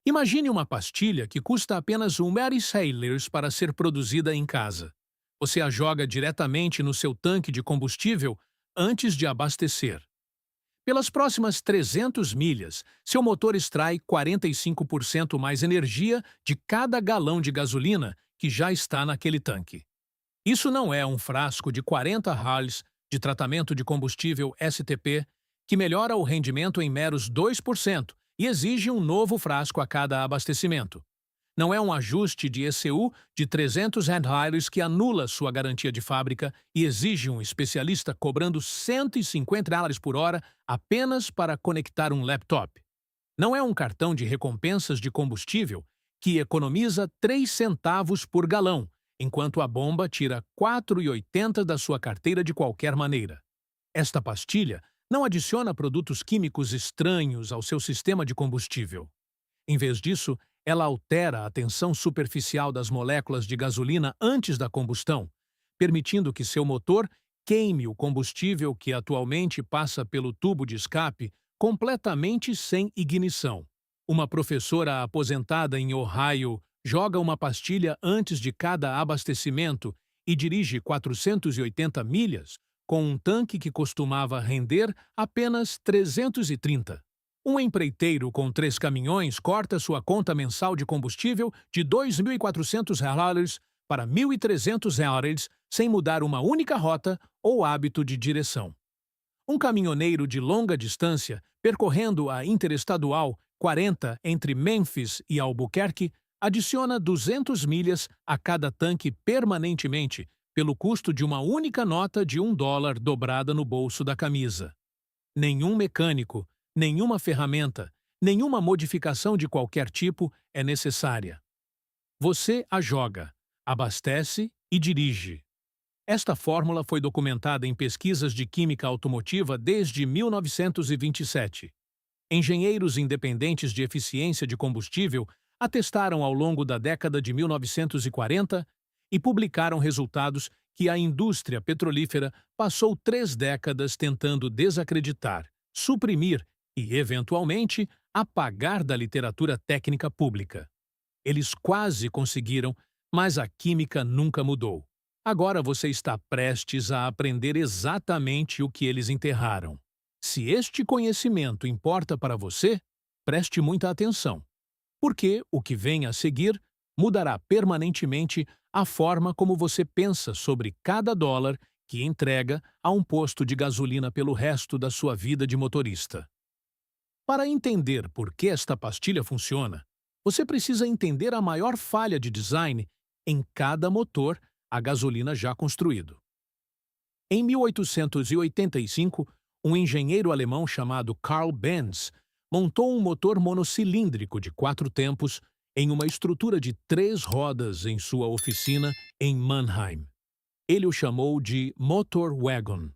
Imagine uma pastilha que custa apenas um Mary Sailors para ser produzida em casa. Você a joga diretamente no seu tanque de combustível antes de abastecer. Pelas próximas 300 milhas, seu motor extrai 45% mais energia de cada galão de gasolina que já está naquele tanque. Isso não é um frasco de 40 Harleys de tratamento de combustível STP que melhora o rendimento em meros 2% e exige um novo frasco a cada abastecimento. Não é um ajuste de ECU de 300 Harleys que anula sua garantia de fábrica e exige um especialista cobrando US$ 150 por hora apenas para conectar um laptop. Não é um cartão de recompensas de combustível que economiza 3 centavos por galão, enquanto a bomba tira 4,80 da sua carteira de qualquer maneira. Esta pastilha não adiciona produtos químicos estranhos ao seu sistema de combustível. Em vez disso, ela altera a tensão superficial das moléculas de gasolina antes da combustão, permitindo que seu motor queime o combustível que atualmente passa pelo tubo de escape completamente sem ignição. Uma professora aposentada em Ohio joga uma pastilha antes de cada abastecimento e dirige 480 milhas com um tanque que costumava render apenas 330. Um empreiteiro com 3 caminhões corta sua conta mensal de combustível de US$ 2.400 para US$ 1.300 sem mudar uma única rota ou hábito de direção. Um caminhoneiro de longa distância, percorrendo a Interestadual 40 entre Memphis e Albuquerque, adiciona 200 milhas a cada tanque permanentemente pelo custo de uma única nota de $1 dobrada no bolso da camisa. Nenhum mecânico, nenhuma ferramenta, nenhuma modificação de qualquer tipo é necessária. Você a joga, abastece e dirige. Esta fórmula foi documentada em pesquisas de química automotiva desde 1927. Engenheiros independentes de eficiência de combustível a testaram ao longo da década de 1940 e publicaram resultados que a indústria petrolífera passou 3 décadas tentando desacreditar, suprimir e, eventualmente, apagar da literatura técnica pública. Eles quase conseguiram, mas a química nunca mudou. Agora você está prestes a aprender exatamente o que eles enterraram. Se este conhecimento importa para você, preste muita atenção, porque o que vem a seguir mudará permanentemente a forma como você pensa sobre cada dólar que entrega a um posto de gasolina pelo resto da sua vida de motorista. Para entender por que esta pastilha funciona, você precisa entender a maior falha de design em cada motor a gasolina já construído. Em 1885, um engenheiro alemão chamado Carl Benz montou um motor monocilíndrico de 4 tempos em uma estrutura de 3 rodas em sua oficina em Mannheim. Ele o chamou de Motor Wagon.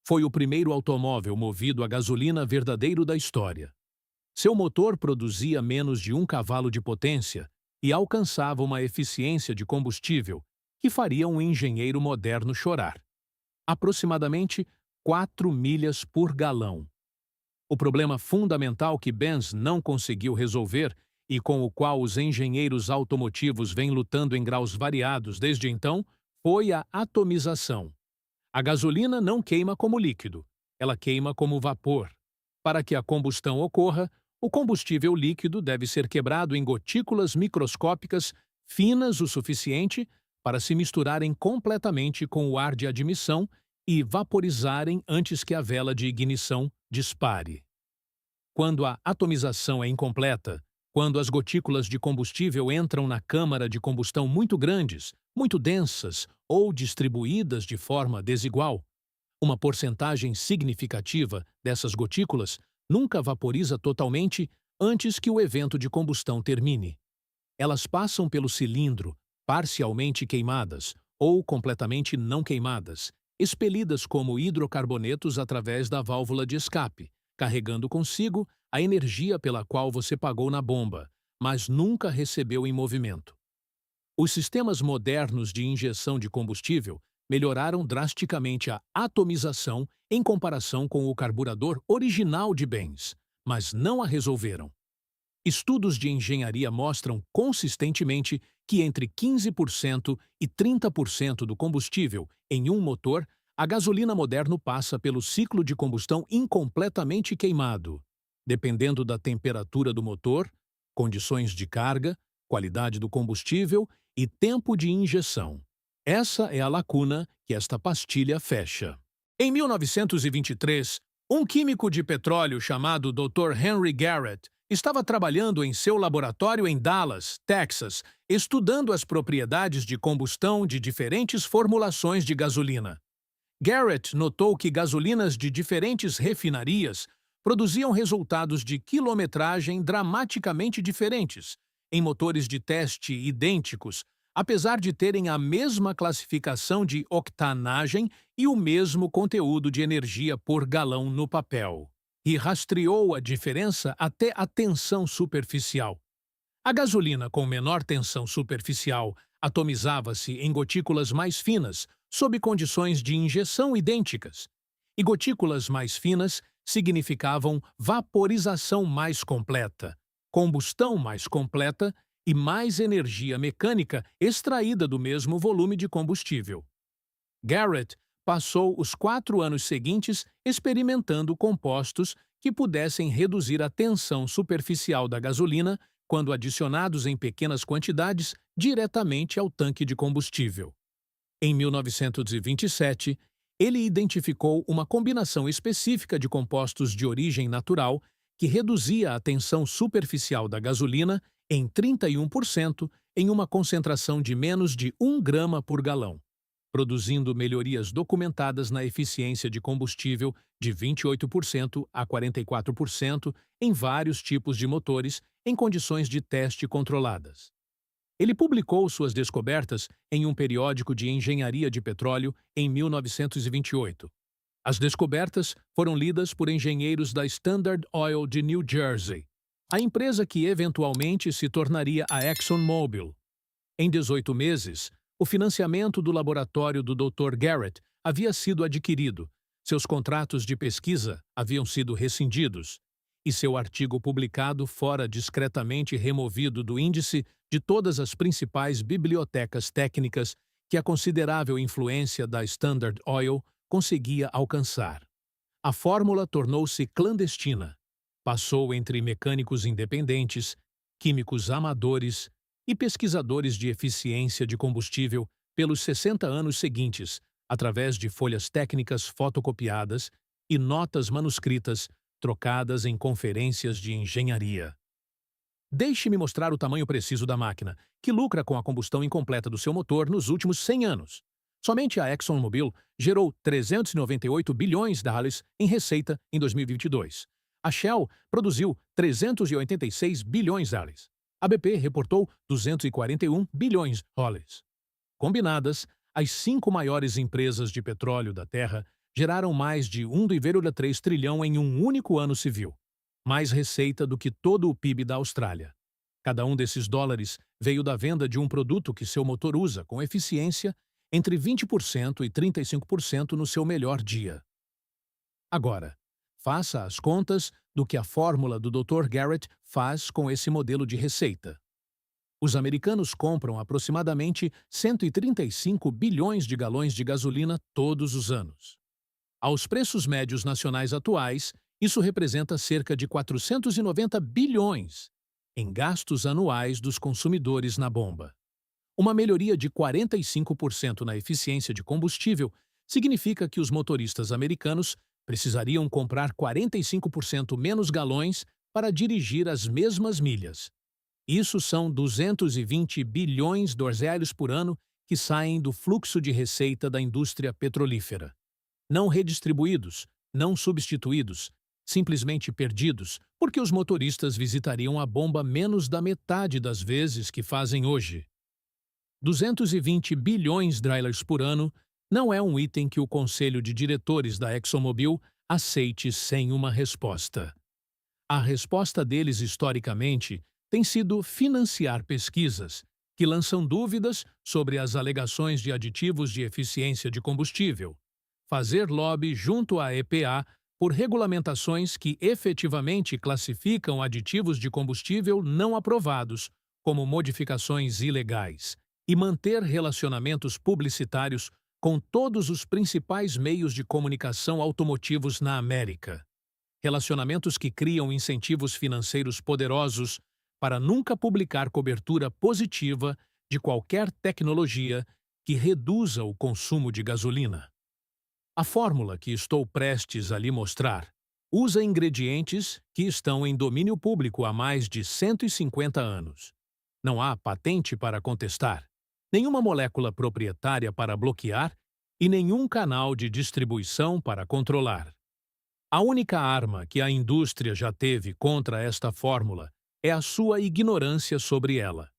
Foi o primeiro automóvel movido a gasolina verdadeiro da história. Seu motor produzia menos de 1 cavalo de potência e alcançava uma eficiência de combustível que faria um engenheiro moderno chorar. Aproximadamente 4 milhas por galão. O problema fundamental que Benz não conseguiu resolver e com o qual os engenheiros automotivos vêm lutando em graus variados desde então foi a atomização. A gasolina não queima como líquido, ela queima como vapor. Para que a combustão ocorra, o combustível líquido deve ser quebrado em gotículas microscópicas finas o suficiente para se misturarem completamente com o ar de admissão e vaporizarem antes que a vela de ignição dispare. Quando a atomização é incompleta, quando as gotículas de combustível entram na câmara de combustão muito grandes, muito densas ou distribuídas de forma desigual, uma porcentagem significativa dessas gotículas nunca vaporiza totalmente antes que o evento de combustão termine. Elas passam pelo cilindro, parcialmente queimadas ou completamente não queimadas, expelidas como hidrocarbonetos através da válvula de escape, carregando consigo a energia pela qual você pagou na bomba, mas nunca recebeu em movimento. Os sistemas modernos de injeção de combustível melhoraram drasticamente a atomização em comparação com o carburador original de Benz, mas não a resolveram. Estudos de engenharia mostram consistentemente que entre 15% e 30% do combustível em um motor, a gasolina moderna passa pelo ciclo de combustão incompletamente queimado, dependendo da temperatura do motor, condições de carga, qualidade do combustível e tempo de injeção. Essa é a lacuna que esta pastilha fecha. Em 1923, um químico de petróleo chamado Dr. Henry Garrett estava trabalhando em seu laboratório em Dallas, Texas, estudando as propriedades de combustão de diferentes formulações de gasolina. Garrett notou que gasolinas de diferentes refinarias produziam resultados de quilometragem dramaticamente diferentes, em motores de teste idênticos, apesar de terem a mesma classificação de octanagem e o mesmo conteúdo de energia por galão no papel. E rastreou a diferença até a tensão superficial. A gasolina com menor tensão superficial atomizava-se em gotículas mais finas, sob condições de injeção idênticas. E gotículas mais finas significavam vaporização mais completa, combustão mais completa e mais energia mecânica extraída do mesmo volume de combustível. Garrett passou os 4 anos seguintes experimentando compostos que pudessem reduzir a tensão superficial da gasolina quando adicionados em pequenas quantidades diretamente ao tanque de combustível. Em 1927, ele identificou uma combinação específica de compostos de origem natural que reduzia a tensão superficial da gasolina em 31% em uma concentração de menos de 1 grama por galão, produzindo melhorias documentadas na eficiência de combustível de 28% a 44% em vários tipos de motores em condições de teste controladas. Ele publicou suas descobertas em um periódico de engenharia de petróleo em 1928. As descobertas foram lidas por engenheiros da Standard Oil de New Jersey, a empresa que eventualmente se tornaria a ExxonMobil. Em 18 meses, o financiamento do laboratório do Dr. Garrett havia sido adquirido, seus contratos de pesquisa haviam sido rescindidos, e seu artigo publicado fora discretamente removido do índice de todas as principais bibliotecas técnicas que a considerável influência da Standard Oil conseguia alcançar. A fórmula tornou-se clandestina. Passou entre mecânicos independentes, químicos amadores e pesquisadores de eficiência de combustível pelos 60 anos seguintes, através de folhas técnicas fotocopiadas e notas manuscritas trocadas em conferências de engenharia. Deixe-me mostrar o tamanho preciso da máquina, que lucra com a combustão incompleta do seu motor nos últimos 100 anos. Somente a ExxonMobil gerou 398 bilhões de dólares em receita em 2022. A Shell produziu 386 bilhões de dólares. A BP reportou 241 bilhões de dólares. Combinadas, as 5 maiores empresas de petróleo da Terra geraram mais de 1,3 trilhão em um único ano civil, mais receita do que todo o PIB da Austrália. Cada um desses dólares veio da venda de um produto que seu motor usa com eficiência entre 20% e 35% no seu melhor dia. Agora, faça as contas do que a fórmula do Dr. Garrett faz com esse modelo de receita. Os americanos compram aproximadamente 135 bilhões de galões de gasolina todos os anos. Aos preços médios nacionais atuais, isso representa cerca de 490 bilhões em gastos anuais dos consumidores na bomba. Uma melhoria de 45% na eficiência de combustível significa que os motoristas americanos precisariam comprar 45% menos galões para dirigir as mesmas milhas. Isso são 220 bilhões de dólares por ano que saem do fluxo de receita da indústria petrolífera. Não redistribuídos, não substituídos, simplesmente perdidos, porque os motoristas visitariam a bomba menos da metade das vezes que fazem hoje. 220 bilhões de dólares por ano não é um item que o conselho de diretores da ExxonMobil aceite sem uma resposta. A resposta deles, historicamente, tem sido financiar pesquisas que lançam dúvidas sobre as alegações de aditivos de eficiência de combustível, fazer lobby junto à EPA por regulamentações que efetivamente classificam aditivos de combustível não aprovados como modificações ilegais e manter relacionamentos publicitários com todos os principais meios de comunicação automotivos na América. Relacionamentos que criam incentivos financeiros poderosos para nunca publicar cobertura positiva de qualquer tecnologia que reduza o consumo de gasolina. A fórmula que estou prestes a lhe mostrar usa ingredientes que estão em domínio público há mais de 150 anos. Não há patente para contestar, nenhuma molécula proprietária para bloquear e nenhum canal de distribuição para controlar. A única arma que a indústria já teve contra esta fórmula é a sua ignorância sobre ela.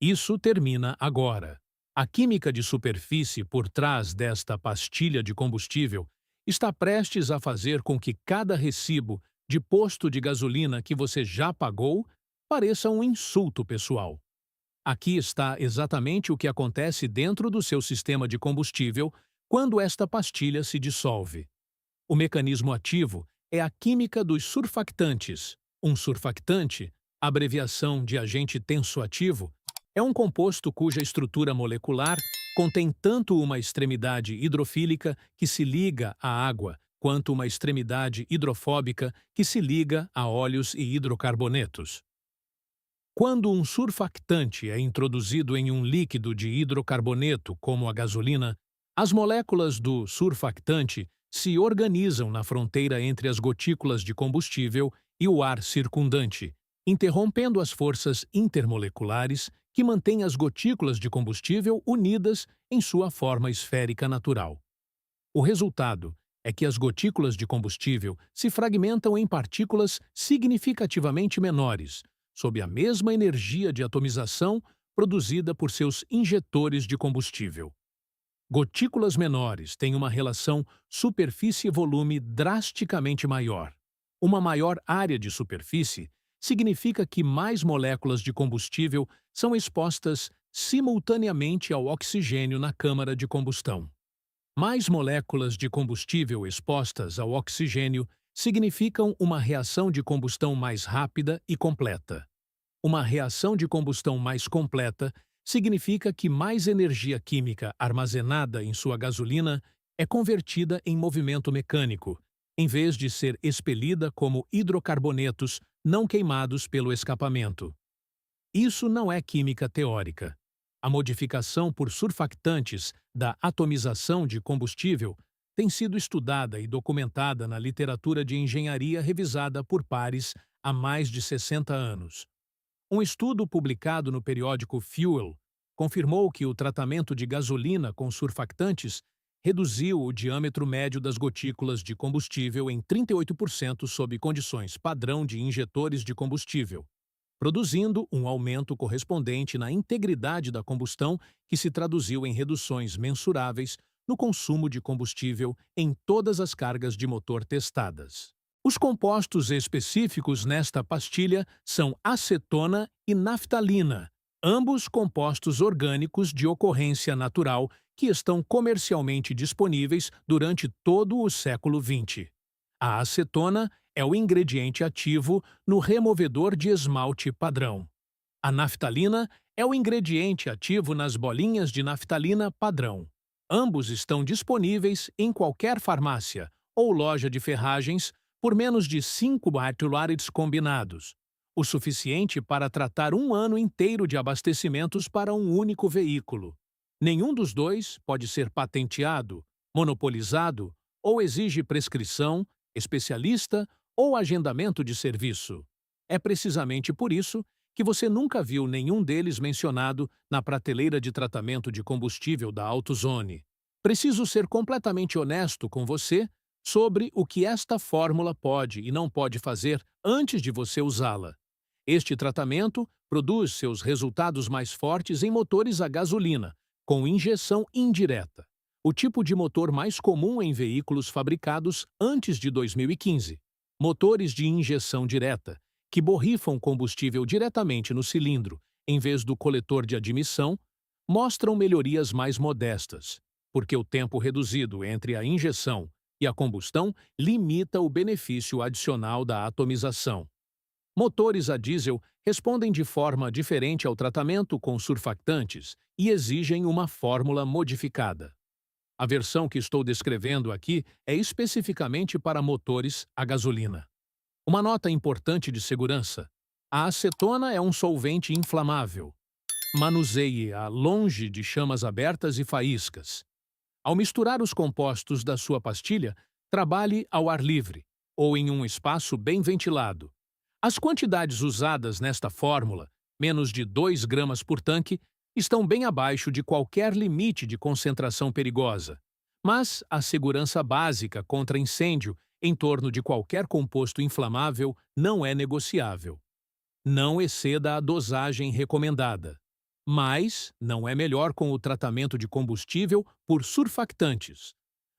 Isso termina agora. A química de superfície por trás desta pastilha de combustível está prestes a fazer com que cada recibo de posto de gasolina que você já pagou pareça um insulto pessoal. Aqui está exatamente o que acontece dentro do seu sistema de combustível quando esta pastilha se dissolve. O mecanismo ativo é a química dos surfactantes. Um surfactante, abreviação de agente tensoativo, é um composto cuja estrutura molecular contém tanto uma extremidade hidrofílica que se liga à água, quanto uma extremidade hidrofóbica que se liga a óleos e hidrocarbonetos. Quando um surfactante é introduzido em um líquido de hidrocarboneto, como a gasolina, as moléculas do surfactante se organizam na fronteira entre as gotículas de combustível e o ar circundante, interrompendo as forças intermoleculares que mantêm as gotículas de combustível unidas em sua forma esférica natural. O resultado é que as gotículas de combustível se fragmentam em partículas significativamente menores, sob a mesma energia de atomização produzida por seus injetores de combustível. Gotículas menores têm uma relação superfície-volume drasticamente maior. Uma maior área de superfície significa que mais moléculas de combustível são expostas simultaneamente ao oxigênio na câmara de combustão. Mais moléculas de combustível expostas ao oxigênio significam uma reação de combustão mais rápida e completa. Uma reação de combustão mais completa significa que mais energia química armazenada em sua gasolina é convertida em movimento mecânico, em vez de ser expelida como hidrocarbonetos não queimados pelo escapamento. Isso não é química teórica. A modificação por surfactantes da atomização de combustível tem sido estudada e documentada na literatura de engenharia revisada por pares há mais de 60 anos. Um estudo publicado no periódico Fuel confirmou que o tratamento de gasolina com surfactantes reduziu o diâmetro médio das gotículas de combustível em 38% sob condições padrão de injetores de combustível, produzindo um aumento correspondente na integridade da combustão que se traduziu em reduções mensuráveis no consumo de combustível em todas as cargas de motor testadas. Os compostos específicos nesta pastilha são acetona e naftalina, ambos compostos orgânicos de ocorrência natural que estão comercialmente disponíveis durante todo o século XX. A acetona é o ingrediente ativo no removedor de esmalte padrão. A naftalina é o ingrediente ativo nas bolinhas de naftalina padrão. Ambos estão disponíveis em qualquer farmácia ou loja de ferragens por menos de 5 baht combinados, o suficiente para tratar um ano inteiro de abastecimentos para um único veículo. Nenhum dos dois pode ser patenteado, monopolizado ou exige prescrição, especialista ou agendamento de serviço. É precisamente por isso que você nunca viu nenhum deles mencionado na prateleira de tratamento de combustível da AutoZone. Preciso ser completamente honesto com você sobre o que esta fórmula pode e não pode fazer antes de você usá-la. Este tratamento produz seus resultados mais fortes em motores a gasolina, com injeção indireta, o tipo de motor mais comum em veículos fabricados antes de 2015. Motores de injeção direta, que borrifam combustível diretamente no cilindro, em vez do coletor de admissão, mostram melhorias mais modestas, porque o tempo reduzido entre a injeção e a combustão limita o benefício adicional da atomização. Motores a diesel respondem de forma diferente ao tratamento com surfactantes e exigem uma fórmula modificada. A versão que estou descrevendo aqui é especificamente para motores a gasolina. Uma nota importante de segurança: a acetona é um solvente inflamável. Manuseie-a longe de chamas abertas e faíscas. Ao misturar os compostos da sua pastilha, trabalhe ao ar livre ou em um espaço bem ventilado. As quantidades usadas nesta fórmula, menos de 2 gramas por tanque, estão bem abaixo de qualquer limite de concentração perigosa. Mas a segurança básica contra incêndio em torno de qualquer composto inflamável não é negociável. Não exceda a dosagem recomendada. Mas não é melhor com o tratamento de combustível por surfactantes.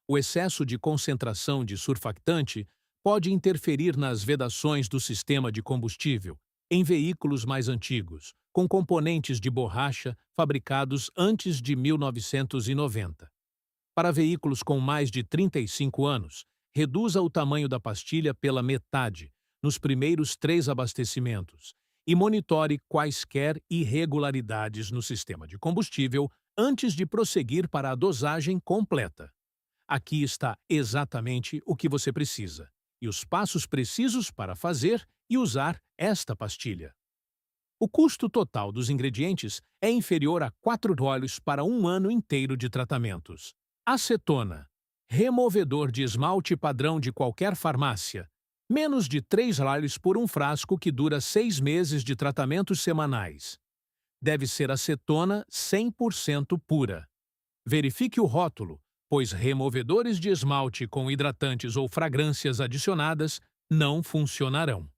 O excesso de concentração de surfactante pode interferir nas vedações do sistema de combustível em veículos mais antigos, com componentes de borracha fabricados antes de 1990. Para veículos com mais de 35 anos, reduza o tamanho da pastilha pela metade nos primeiros 3 abastecimentos e monitore quaisquer irregularidades no sistema de combustível antes de prosseguir para a dosagem completa. Aqui está exatamente o que você precisa e os passos precisos para fazer e usar esta pastilha. O custo total dos ingredientes é inferior a $4 para um ano inteiro de tratamentos. Acetona, removedor de esmalte padrão de qualquer farmácia, menos de $3 por um frasco que dura 6 meses de tratamentos semanais. Deve ser acetona 100% pura. Verifique o rótulo, pois removedores de esmalte com hidratantes ou fragrâncias adicionadas não funcionarão.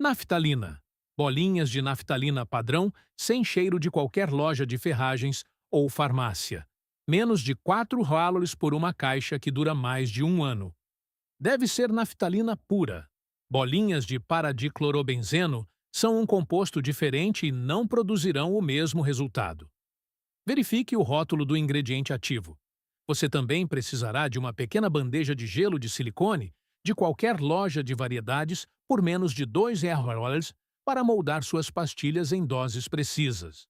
Naftalina, bolinhas de naftalina padrão sem cheiro de qualquer loja de ferragens ou farmácia. Menos de $4 por uma caixa que dura mais de um ano. Deve ser naftalina pura. Bolinhas de paradiclorobenzeno são um composto diferente e não produzirão o mesmo resultado. Verifique o rótulo do ingrediente ativo. Você também precisará de uma pequena bandeja de gelo de silicone de qualquer loja de variedades por menos de $2 para moldar suas pastilhas em doses precisas.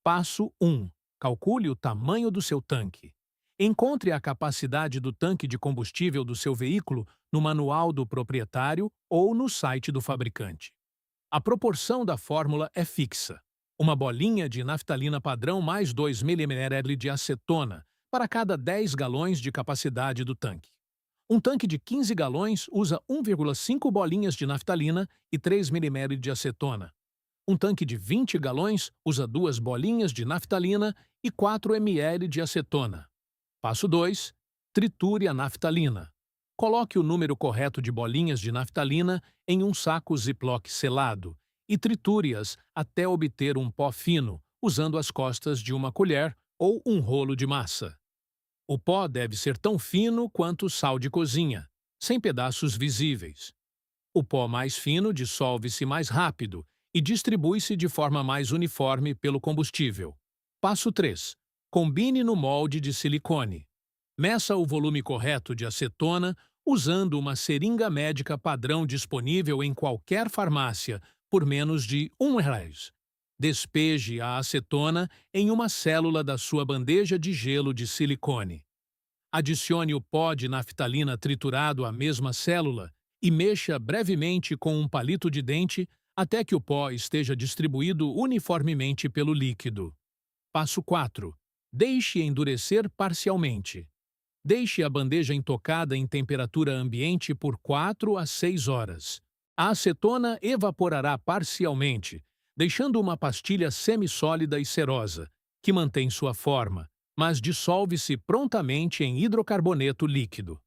Passo 1. Calcule o tamanho do seu tanque. Encontre a capacidade do tanque de combustível do seu veículo no manual do proprietário ou no site do fabricante. A proporção da fórmula é fixa. Uma bolinha de naftalina padrão mais 2 ml de acetona para cada 10 galões de capacidade do tanque. Um tanque de 15 galões usa 1,5 bolinhas de naftalina e 3 ml de acetona. Um tanque de 20 galões usa 2 bolinhas de naftalina e 4 ml de acetona. Passo 2. Triture a naftalina. Coloque o número correto de bolinhas de naftalina em um saco Ziploc selado e triture-as até obter um pó fino, usando as costas de uma colher ou um rolo de massa. O pó deve ser tão fino quanto sal de cozinha, sem pedaços visíveis. O pó mais fino dissolve-se mais rápido e distribui-se de forma mais uniforme pelo combustível. Passo 3. Combine no molde de silicone. Meça o volume correto de acetona usando uma seringa médica padrão disponível em qualquer farmácia por menos de R$1. Despeje a acetona em uma célula da sua bandeja de gelo de silicone. Adicione o pó de naftalina triturado à mesma célula e mexa brevemente com um palito de dente até que o pó esteja distribuído uniformemente pelo líquido. Passo 4. Deixe endurecer parcialmente. Deixe a bandeja intocada em temperatura ambiente por 4 a 6 horas. A acetona evaporará parcialmente, deixando uma pastilha semissólida e cerosa, que mantém sua forma, mas dissolve-se prontamente em hidrocarboneto líquido.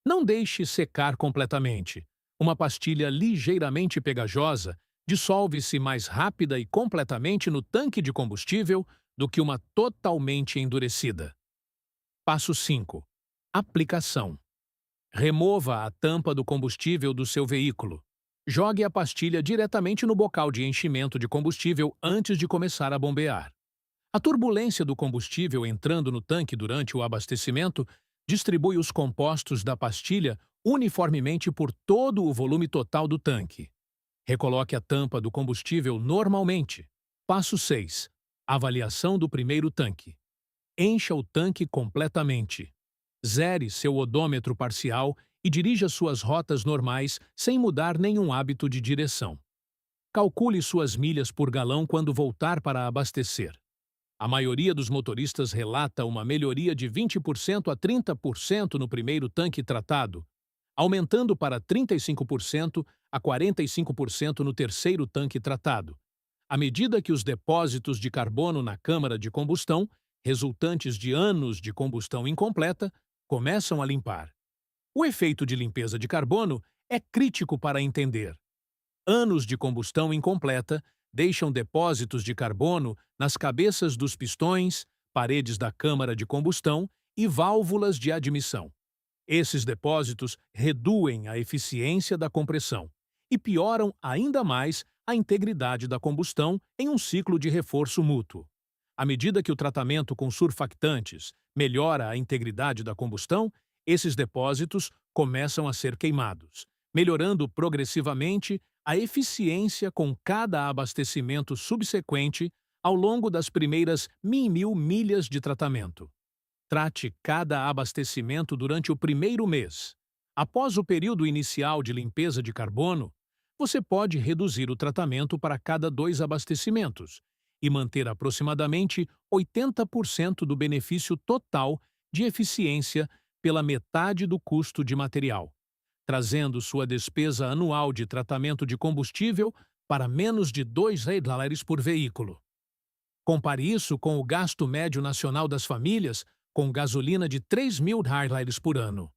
Não deixe secar completamente. Uma pastilha ligeiramente pegajosa dissolve-se mais rápida e completamente no tanque de combustível do que uma totalmente endurecida. Passo 5. Aplicação. Remova a tampa do combustível do seu veículo. Jogue a pastilha diretamente no bocal de enchimento de combustível antes de começar a bombear. A turbulência do combustível entrando no tanque durante o abastecimento Distribui os compostos da pastilha uniformemente por todo o volume total do tanque. Recoloque a tampa do combustível normalmente. Passo 6. Avaliação do primeiro tanque. Encha o tanque completamente. Zere seu odômetro parcial e dirija suas rotas normais sem mudar nenhum hábito de direção. Calcule suas milhas por galão quando voltar para abastecer. A maioria dos motoristas relata uma melhoria de 20% a 30% no primeiro tanque tratado, aumentando para 35% a 45% no terceiro tanque tratado, à medida que os depósitos de carbono na câmara de combustão, resultantes de anos de combustão incompleta, começam a limpar. O efeito de limpeza de carbono é crítico para entender. Anos de combustão incompleta deixam depósitos de carbono nas cabeças dos pistões, paredes da câmara de combustão e válvulas de admissão. Esses depósitos reduzem a eficiência da compressão e pioram ainda mais a integridade da combustão em um ciclo de reforço mútuo. À medida que o tratamento com surfactantes melhora a integridade da combustão, esses depósitos começam a ser queimados, melhorando progressivamente a eficiência com cada abastecimento subsequente ao longo das primeiras 1.000 milhas de tratamento. Trate cada abastecimento durante o primeiro mês. Após o período inicial de limpeza de carbono, você pode reduzir o tratamento para cada 2 abastecimentos e manter aproximadamente 80% do benefício total de eficiência pela metade do custo de material, trazendo sua despesa anual de tratamento de combustível para menos de $2 por veículo. Compare isso com o gasto médio nacional das famílias com gasolina de $3.000 por ano.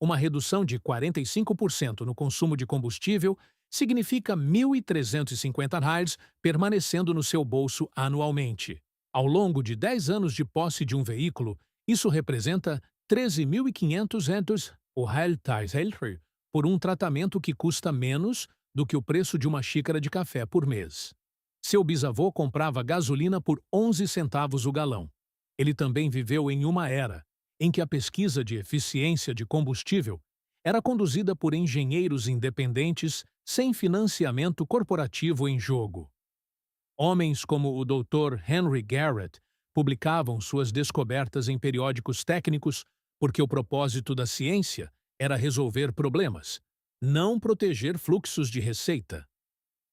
Uma redução de 45% no consumo de combustível significa $1.350 permanecendo no seu bolso anualmente. Ao longo de 10 anos de posse de um veículo, isso representa $13.500 por um tratamento que custa menos do que o preço de uma xícara de café por mês. Seu bisavô comprava gasolina por 11 centavos o galão. Ele também viveu em uma era em que a pesquisa de eficiência de combustível era conduzida por engenheiros independentes sem financiamento corporativo em jogo. Homens como o Dr. Henry Garrett publicavam suas descobertas em periódicos técnicos porque o propósito da ciência era resolver problemas, não proteger fluxos de receita.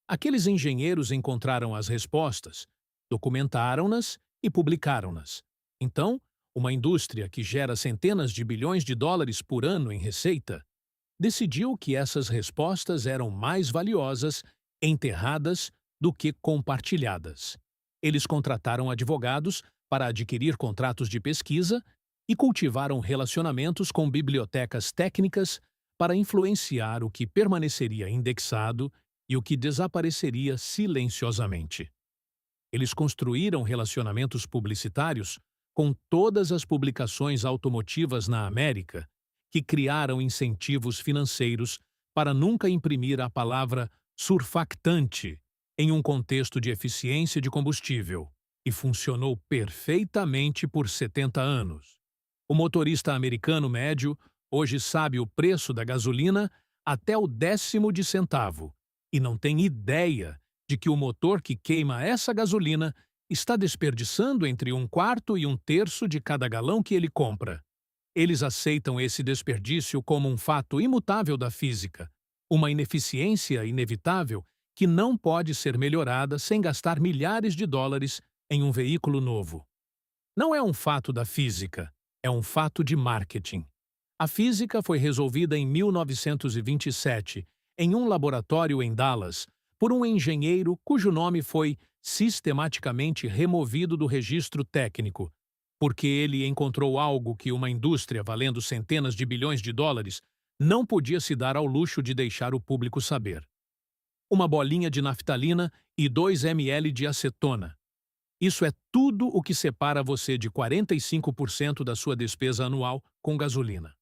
Aqueles engenheiros encontraram as respostas, documentaram-nas e publicaram-nas. Então, uma indústria que gera centenas de bilhões de dólares por ano em receita decidiu que essas respostas eram mais valiosas enterradas do que compartilhadas. Eles contrataram advogados para adquirir contratos de pesquisa e cultivaram relacionamentos com bibliotecas técnicas para influenciar o que permaneceria indexado e o que desapareceria silenciosamente. Eles construíram relacionamentos publicitários com todas as publicações automotivas na América, que criaram incentivos financeiros para nunca imprimir a palavra surfactante em um contexto de eficiência de combustível, e funcionou perfeitamente por 70 anos. O motorista americano médio hoje sabe o preço da gasolina até o décimo de centavo e não tem ideia de que o motor que queima essa gasolina está desperdiçando entre 1/4 e 1/3 de cada galão que ele compra. Eles aceitam esse desperdício como um fato imutável da física, uma ineficiência inevitável que não pode ser melhorada sem gastar milhares de dólares em um veículo novo. Não é um fato da física, é um fato de marketing. A física foi resolvida em 1927, em um laboratório em Dallas, por um engenheiro cujo nome foi sistematicamente removido do registro técnico, porque ele encontrou algo que uma indústria valendo centenas de bilhões de dólares não podia se dar ao luxo de deixar o público saber. Uma bolinha de naftalina e 2 ml de acetona. Isso é tudo o que separa você de 45% da sua despesa anual com gasolina.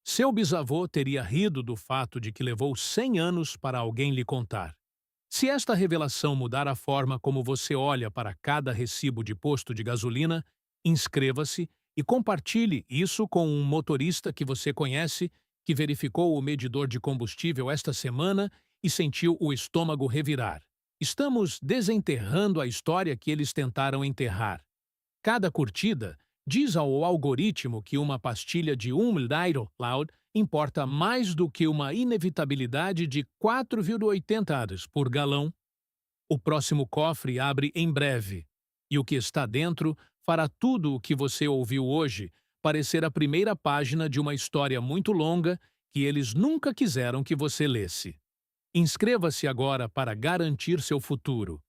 Seu bisavô teria rido do fato de que levou 100 anos para alguém lhe contar. Se esta revelação mudar a forma como você olha para cada recibo de posto de gasolina, inscreva-se E compartilhe isso com um motorista que você conhece que verificou o medidor de combustível esta semana e sentiu o estômago revirar. Estamos desenterrando a história que eles tentaram enterrar. Cada curtida diz ao algoritmo que uma pastilha de 1 Loud importa mais do que uma inevitabilidade de 4,80 ares por galão. O próximo cofre abre em breve, e o que está dentro fará tudo o que você ouviu hoje parecer a primeira página de uma história muito longa que eles nunca quiseram que você lesse. Inscreva-se agora para garantir seu futuro.